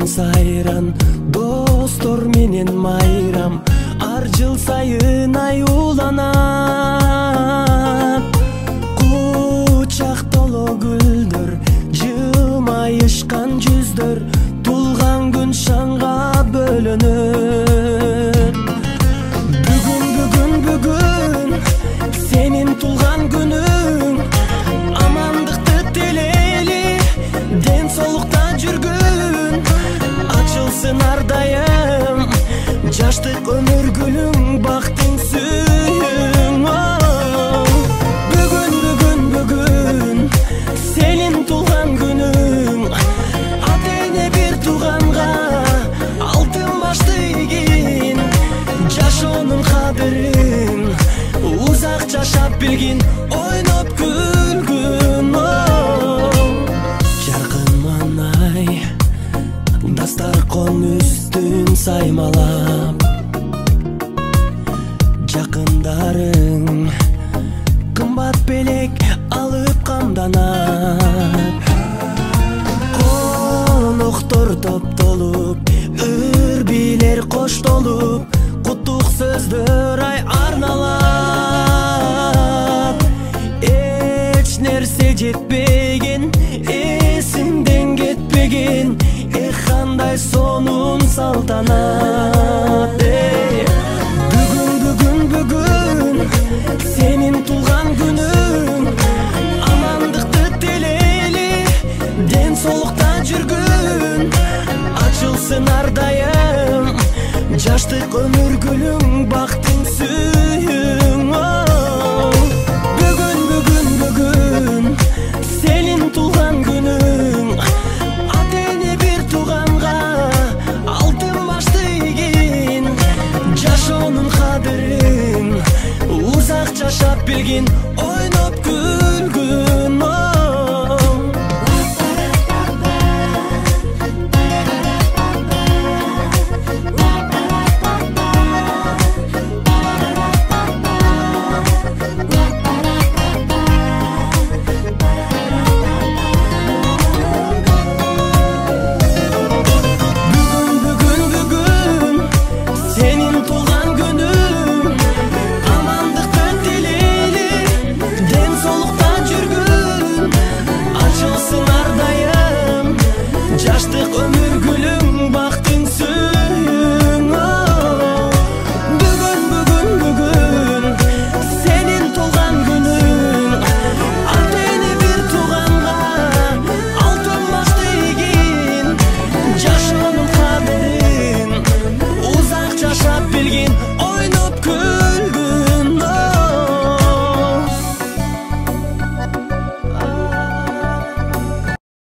сайран, достор менен майрам. Ар жыл сайын ай уланат, кучак толо гүлдөр, жылмайышкан жүздөр, тулган күн шаңга бөлөнөт. Бүгүн сенин тулган күнүң, амандыкты тилейли, ден соолукта жүргүн, ачылсын ар дайым жаштык өмүр гүлүң, бактың сүйүң. Бүгүн сенин тулган күнүң, ата эне бир тууганга алтын башты ийгин, жашоонун кадырын узак жашап билгин, ойноп күлгүн. Жаркын маанай дастаркон үстүн саймалап, жакындарың кымбат белек алып камданат. Коноктор топтолуп, үрбилер коштолуп, куттук сөздөр ай арналат. Эч нерсе жетпеген, эсиңден кетпеген, кандай сонун салтанат. Бүгүн сенин тулган күнүң, амандыкты тилейли, ден соолукта жүргүн, ачылсын ар дайым жаштык өмүр гүлүң, бактың сүйүң. Бүгүн сенин тулган күнүң, ата эне бир тууганга алтын башты ийгин, жашоонун кадырын узак жашап билгин,